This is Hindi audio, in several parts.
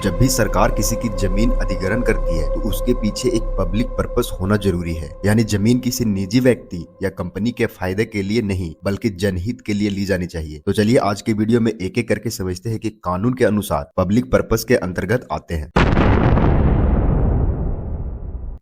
जब भी सरकार किसी की जमीन अधिग्रहण करती है तो उसके पीछे एक पब्लिक पर्पस होना जरूरी है। यानी जमीन किसी निजी व्यक्ति या कंपनी के फायदे के लिए नहीं बल्कि जनहित के लिए ली जानी चाहिए। तो चलिए आज के वीडियो में एक एक करके समझते हैं कि कानून के अनुसार पब्लिक पर्पस के अंतर्गत आते हैं।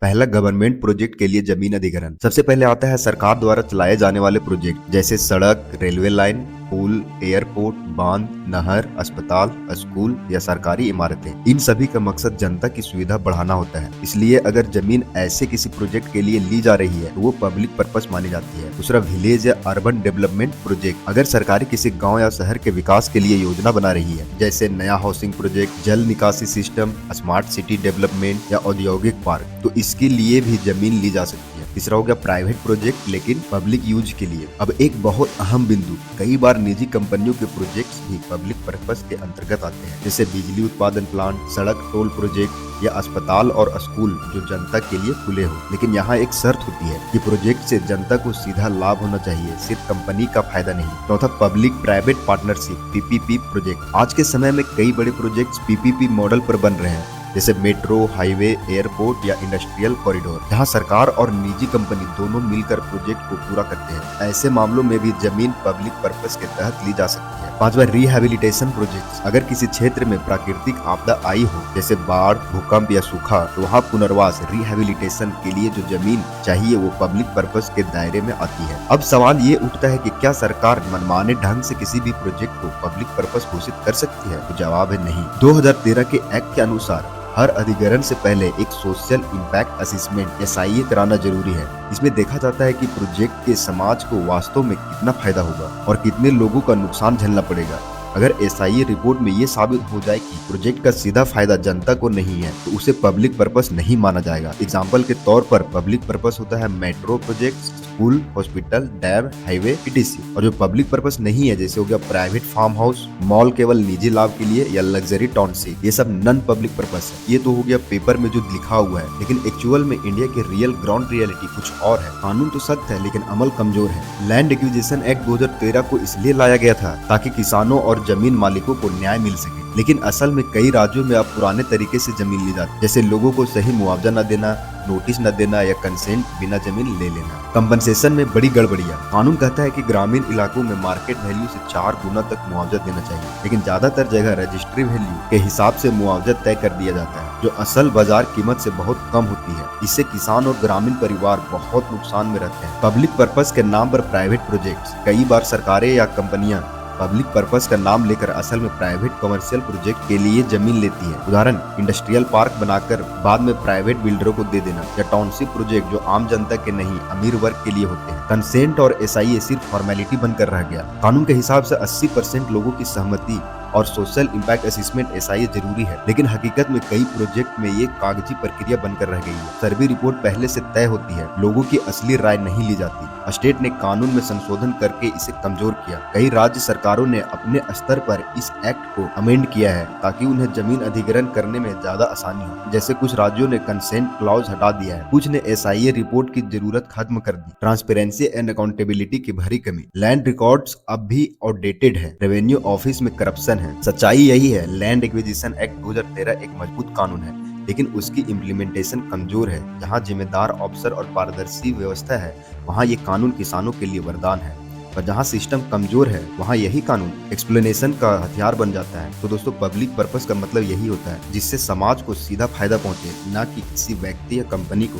पहला, गवर्नमेंट प्रोजेक्ट के लिए जमीन अधिग्रहण। सबसे पहले आता है सरकार द्वारा चलाए जाने वाले प्रोजेक्ट जैसे सड़क, रेलवे लाइन, पुल, एयरपोर्ट, बांध, नहर, अस्पताल, स्कूल या सरकारी इमारतें। इन सभी का मकसद जनता की सुविधा बढ़ाना होता है। इसलिए अगर जमीन ऐसे किसी प्रोजेक्ट के लिए ली जा रही है तो वो पब्लिक पर्पस मानी जाती है। दूसरा, विलेज या अर्बन डेवलपमेंट प्रोजेक्ट। अगर सरकार किसी गाँव या शहर के विकास के लिए योजना बना रही है जैसे नया हाउसिंग प्रोजेक्ट, जल निकासी सिस्टम, स्मार्ट सिटी डेवलपमेंट या औद्योगिक पार्क, तो इसके लिए भी जमीन ली जा सकती है। तीसरा हो गया प्राइवेट प्रोजेक्ट लेकिन पब्लिक यूज के लिए। अब एक बहुत अहम बिंदु, कई बार निजी कंपनियों के प्रोजेक्ट्स भी पब्लिक पर्पस के अंतर्गत आते हैं, जैसे बिजली उत्पादन प्लांट, सड़क टोल प्रोजेक्ट या अस्पताल और स्कूल जो जनता के लिए खुले हो। लेकिन यहाँ एक शर्त होती है कि प्रोजेक्ट से जनता को सीधा लाभ होना चाहिए, सिर्फ कंपनी का फायदा नहीं। चौथा, public private partnership PPP project. आज के समय में कई बड़े प्रोजेक्ट्स पीपीपी मॉडल पर बन रहे हैं, जैसे मेट्रो, हाईवे, एयरपोर्ट या इंडस्ट्रियल कॉरिडोर, जहां सरकार और निजी कंपनी दोनों मिलकर प्रोजेक्ट को पूरा करते हैं। ऐसे मामलों में भी जमीन पब्लिक पर्पस के तहत ली जा सकती है। पांचवा, रिहैबिलिटेशन प्रोजेक्ट्स। अगर किसी क्षेत्र में प्राकृतिक आपदा आई हो जैसे बाढ़, भूकंप या सूखा, तो वहाँ पुनर्वास रिहैबिलिटेशन के लिए जो जमीन चाहिए वो पब्लिक पर्पस के दायरे में आती है। अब सवाल ये उठता है कि क्या सरकार मनमाने ढंग से किसी भी प्रोजेक्ट को पब्लिक पर्पस घोषित कर सकती है? तो जवाब है नहीं। 2013 के एक्ट के अनुसार हर अधिग्रहण से पहले एक सोशल इम्पैक्ट असेसमेंट SIA कराना जरूरी है। इसमें देखा जाता है कि प्रोजेक्ट के समाज को वास्तव में कितना फायदा होगा और कितने लोगों का नुकसान झेलना पड़ेगा। अगर SIA रिपोर्ट में ये साबित हो जाए कि प्रोजेक्ट का सीधा फायदा जनता को नहीं है तो उसे पब्लिक पर्पस नहीं माना जाएगा। एग्जाम्पल के तौर पर पब्लिक पर्पस होता है metro project, school, hospital, dam, highway, etc। और जो पब्लिक पर्पस नहीं है जैसे हो गया प्राइवेट फार्म हाउस, मॉल केवल निजी लाभ के लिए या लग्जरी टाउनशिप, ये सब नॉन पब्लिक पर्पस है। ये तो हो गया पेपर में जो लिखा हुआ है, लेकिन एक्चुअल में इंडिया के रियल ग्राउंड रियलिटी कुछ और है। कानून तो सख्त है लेकिन अमल कमजोर है। लैंड एक्विजिशन एक्ट 2013 को इसलिए लाया गया था ताकि किसानों और जमीन मालिकों को न्याय मिल सके, लेकिन असल में कई राज्यों में अब पुराने तरीके से जमीन ली जाती है, जैसे लोगों को सही मुआवजा न देना, नोटिस न देना या कंसेंट बिना जमीन ले लेना। कंपनसेशन में बड़ी गड़बड़ियां। कानून कहता है कि ग्रामीण इलाकों में मार्केट वैल्यू से 4 गुना तक मुआवजा देना चाहिए, लेकिन ज्यादातर जगह रजिस्ट्री वैल्यू के हिसाब से मुआवजा तय कर दिया जाता है जो असल बाजार कीमत से बहुत कम होती है। इससे किसान और ग्रामीण परिवार बहुत नुकसान में रहते हैं। पब्लिक पर्पस के नाम पर प्राइवेट प्रोजेक्ट्स। कई बार सरकारें या कंपनियां पब्लिक पर्पस का नाम लेकर असल में प्राइवेट कमर्शियल प्रोजेक्ट के लिए जमीन लेती है। उदाहरण, इंडस्ट्रियल पार्क बनाकर बाद में प्राइवेट बिल्डरों को दे देना, या टाउनशिप प्रोजेक्ट जो आम जनता के नहीं अमीर वर्ग के लिए होते हैं। कंसेंट और SIA सिर्फ फॉर्मेलिटी बनकर रह गया। कानून के हिसाब से 80% लोगों की सहमति और सोशल इम्पैक्ट असेसमेंट SIA जरूरी है, लेकिन हकीकत में कई प्रोजेक्ट में ये कागजी प्रक्रिया बनकर रह गई है। सर्वे रिपोर्ट पहले से तय होती है, लोगों की असली राय नहीं ली जाती। स्टेट ने कानून में संशोधन करके इसे कमजोर किया। कई राज्य सरकारों ने अपने स्तर पर इस एक्ट को अमेंड किया है ताकि उन्हें जमीन अधिग्रहण करने में ज्यादा आसानी हो। जैसे कुछ राज्यों ने कंसेंट क्लॉज हटा दिया है, कुछ ने SIA रिपोर्ट की जरूरत खत्म कर दी। ट्रांसपेरेंसी एंड अकाउंटेबिलिटी की भारी कमी। लैंड रिकॉर्ड्स अब भी आउटडेटेड है। रेवेन्यू ऑफिस में करप्शन है। सच्चाई यही है, लैंड एक्विजिशन एक्ट 2013 एक मजबूत कानून है, लेकिन उसकी इम्प्लीमेंटेशन कमजोर है। जहां जिम्मेदार अफसर और पारदर्शी व्यवस्था है वहां ये कानून किसानों के लिए वरदान है, पर जहां सिस्टम कमजोर है वहां यही कानून एक्सप्लेनेशन का हथियार बन जाता है। तो दोस्तों, पब्लिक पर्पस का मतलब यही होता है जिससे समाज को सीधा फायदा पहुंचे, ना कि किसी व्यक्ति या कंपनी को।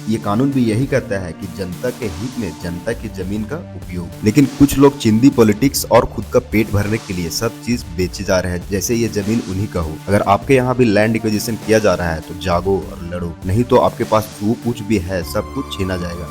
ये कानून भी यही कहता है कि जनता के हित में जनता की जमीन का उपयोग। लेकिन कुछ लोग चिंदी पॉलिटिक्स और खुद का पेट भरने के लिए सब चीज बेचे जा रहे हैं, जैसे ये जमीन उन्हीं का हो। अगर आपके यहाँ भी लैंड एक्विजिशन किया जा रहा है तो जागो और लड़ो, नहीं तो आपके पास जो कुछ भी है सब कुछ छीना जाएगा।